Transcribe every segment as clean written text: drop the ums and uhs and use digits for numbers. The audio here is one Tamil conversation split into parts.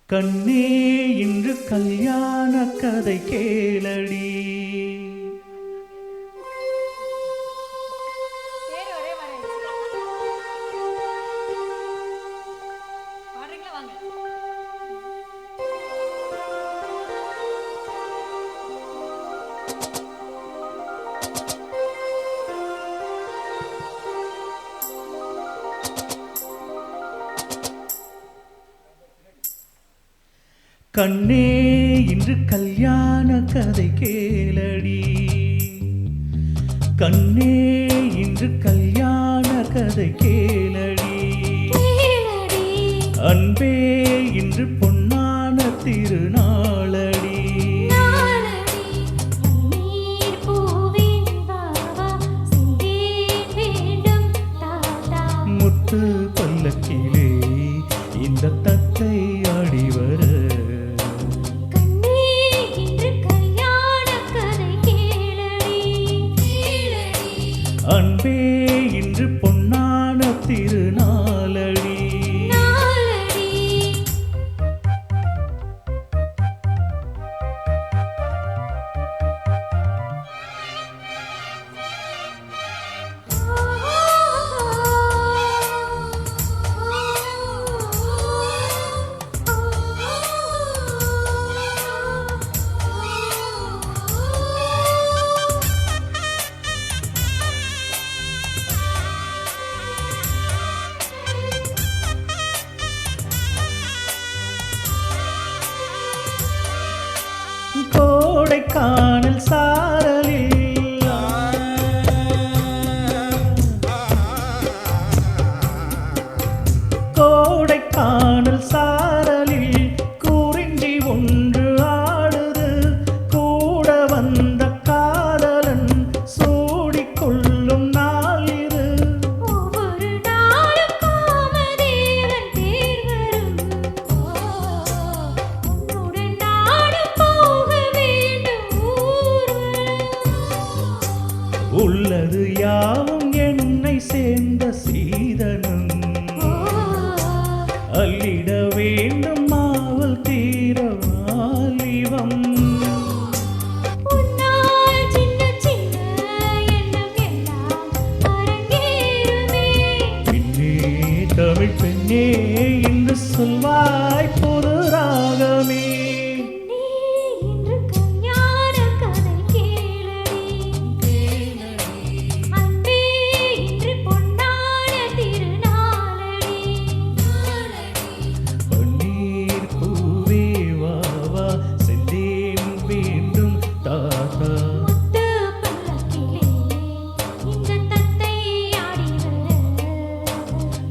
கண்ணே இன்று கல்யாண கதை கேளடி. கண்ணே இன்று கல்யாண கதை கேளடி. கண்ணே இன்று கல்யாண கதை கேளடி. அன்பே இன்று பொன்னான திருநாளடி. முத்து பல்லக்கிலே இந்த தத்தை ஆடிவர அன்பே இன்று பொன்னான திருநாளடி. கோடைக்கானல் சாரலில் கோடைக்கானல் சாரலில் குறிஞ்சி ஒன்று ஆடுது. கூட வந்த காதலன் சூடிக்கொள்ளும் நாள் இது. உள்ளது யாவும் என்னை சேர்ந்த சீதனும் அள்ளிட வேண்டும் மாவல் தீர வாலிபம். பெண்ணே தமிழ் பெண்ணே என்று சொல்வாய் பொது ராகமே.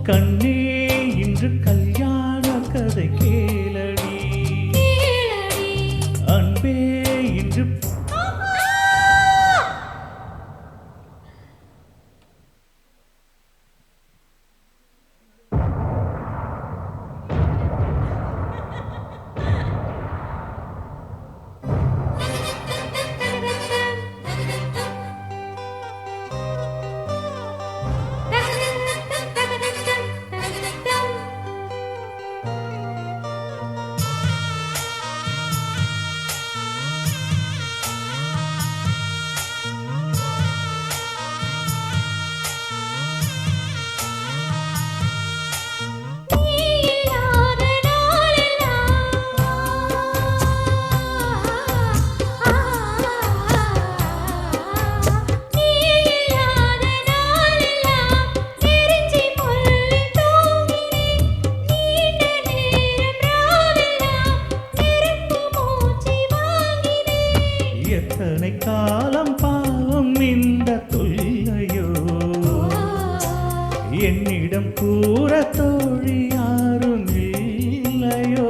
கண்ணே இன்று கல்யாண கதை கேளடி. அன்பே இன்று எத்தனை காலம் பாவம் இந்த தொல்லையோ. என்னிடம் கூற தோழி யாரும் இல்லையோ.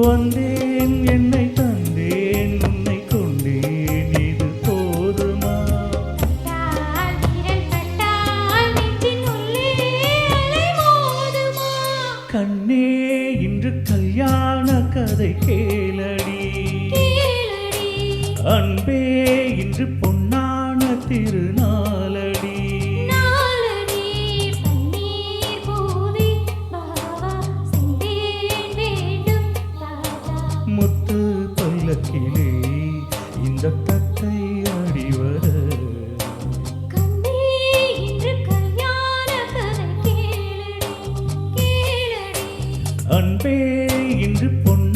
வந்தேன் என்னை தந்தேன் உன்னை கொண்டேன் இது போதுமா. கண்ணே இன்று கல்யாண கதை கேளடி. அன்பே இன்று பொன்னான திருநாளடி. நாளடி பன்னீர் பூவே பாவா சிந்தேன் வேண்டும் தாத்தா. முத்து பல்லக்கிலே இந்த தத்தை அடிவர கண்ணே இன்று கல்யாண கதை கேளடி கேளடி. அன்பே இன்று பொன்